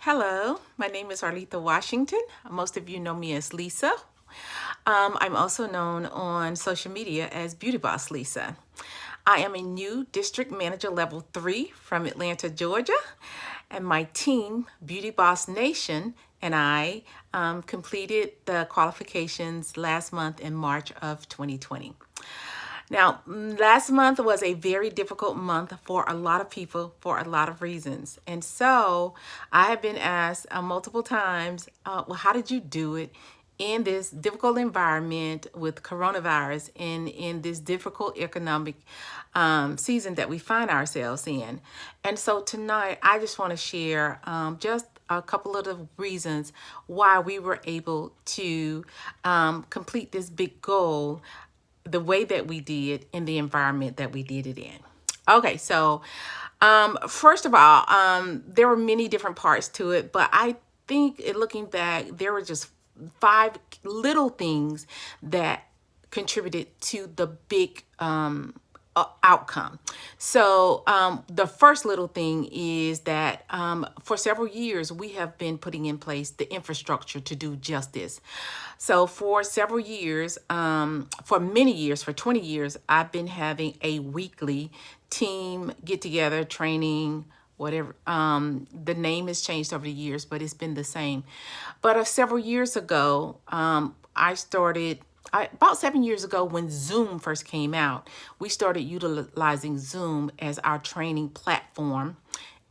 Hello, my name is Arletha Washington. Most of you know me as Lisa. I'm also known on social media as Beauty Boss Lisa. I am a new district manager level 3 from Atlanta, Georgia, and my team, Beauty Boss Nation, and I completed the qualifications last month in March of 2020. Now, last month was a very difficult month for a lot of people for a lot of reasons. And so I have been asked multiple times, well, how did you do it in this difficult environment with coronavirus and in this difficult economic season that we find ourselves in? And so tonight, I just want to share just a couple of the reasons why we were able to complete this big goal the way that we did in the environment that we did it in. Okay, so first of all, there were many different parts to it, but I think looking back, there were just 5 little things that contributed to the big outcome. So the first little thing is that for several years, we have been putting in place the infrastructure to do just this. So for several years, for many years, for 20 years, I've been having a weekly team get together, training, whatever. The name has changed over the years, but it's been the same. But several years ago, about 7 years ago, when Zoom first came out, we started utilizing Zoom as our training platform.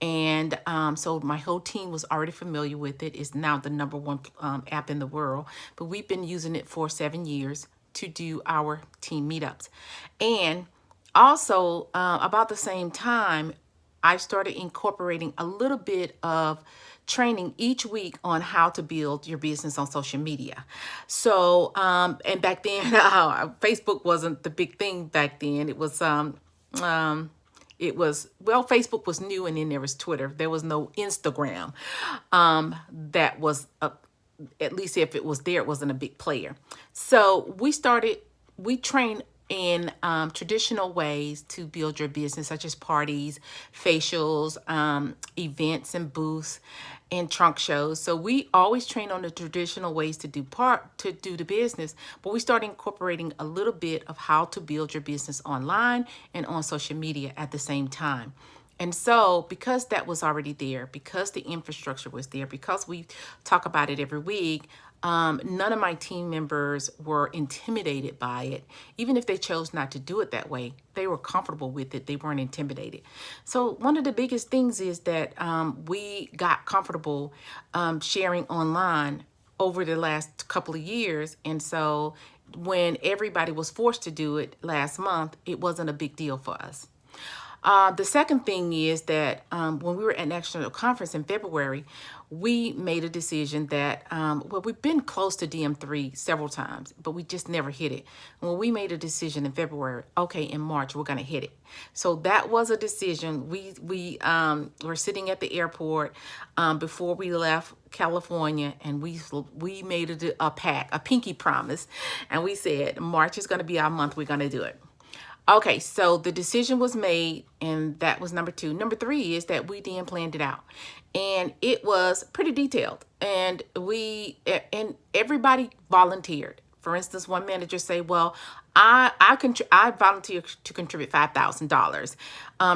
And so my whole team was already familiar with it. It's now the #1 app in the world, but we've been using it for 7 years to do our team meetups. And also, about the same time, I started incorporating a little bit of training each week on how to build your business on social media. So, and back then, Facebook wasn't the big thing back then. Facebook was new, and then there was Twitter. There was no Instagram. That was, at least if it was there, it wasn't a big player. So we trained in traditional ways to build your business, such as parties, facials, events and booths, and trunk shows. So we always train on the traditional ways to do the business, but we started incorporating a little bit of how to build your business online and on social media at the same time. And so because that was already there, because the infrastructure was there, because we talk about it every week, none of my team members were intimidated by it. Even if they chose not to do it that way, they were comfortable with it. They weren't intimidated. So one of the biggest things is that we got comfortable sharing online over the last couple of years. And so when everybody was forced to do it last month, it wasn't a big deal for us. The second thing is that when we were at National Conference in February, we made a decision that, well, we've been close to DM3 several times, but we just never hit it. When we made a decision in February, okay, in March, we're going to hit it. So that was a decision. We were sitting at the airport before we left California, and we made a pinky promise, and we said March is going to be our month. We're going to do it. Okay, so the decision was made, and that was number 2. Number 3 is that we then planned it out, and it was pretty detailed, and everybody volunteered. For instance, one manager say, "Well, I volunteer to contribute $5,000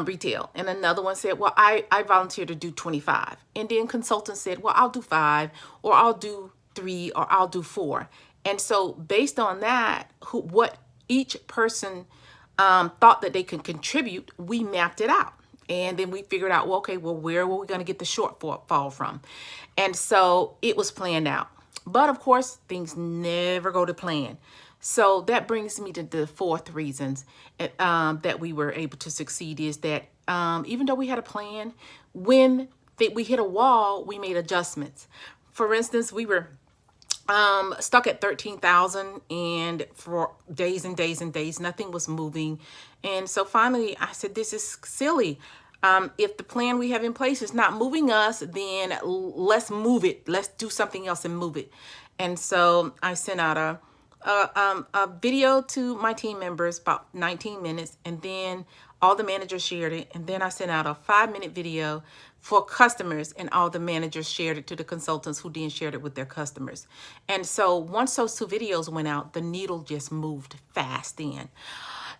retail," and another one said, "Well, I volunteer to do 25," and then consultant said, "Well, I'll do 5, or I'll do 3, or I'll do 4," and so based on that, what each person thought that they could contribute, we mapped it out. And then we figured out, well, okay, well, where were we going to get the shortfall from? And so it was planned out. But of course, things never go to plan. So that brings me to the 4th reasons that we were able to succeed is that even though we had a plan, when we hit a wall, we made adjustments. For instance, we were stuck at 13,000, and for days and days and days, nothing was moving. And so finally I said, this is silly. If the plan we have in place is not moving us, then let's move it. Let's do something else and move it. And so I sent out a video to my team members, about 19 minutes, and then all the managers shared it. And then I sent out a 5-minute video for customers, and all the managers shared it to the consultants, who then shared it with their customers. And so once those 2 videos went out, the needle just moved fast in.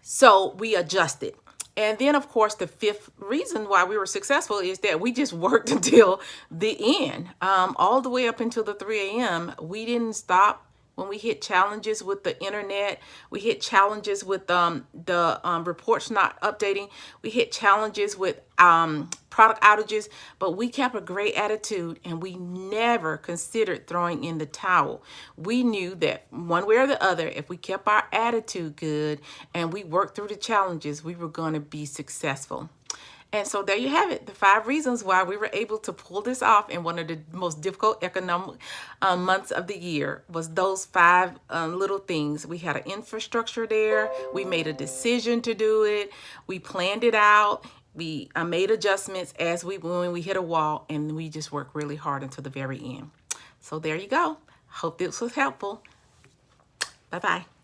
So we adjusted. And then, of course, the 5th reason why we were successful is that we just worked until the end, all the way up until the 3 a.m. We didn't stop. When we hit challenges with the internet, we hit challenges with the reports not updating, we hit challenges with product outages, but we kept a great attitude and we never considered throwing in the towel. We knew that one way or the other, if we kept our attitude good and we worked through the challenges, we were going to be successful. And so there you have it, the 5 reasons why we were able to pull this off in one of the most difficult economic months of the year. Was those 5 little things. We had an infrastructure there. We made a decision to do it. We planned it out. We made adjustments when we hit a wall, and we just worked really hard until the very end. So there you go. Hope this was helpful. Bye-bye.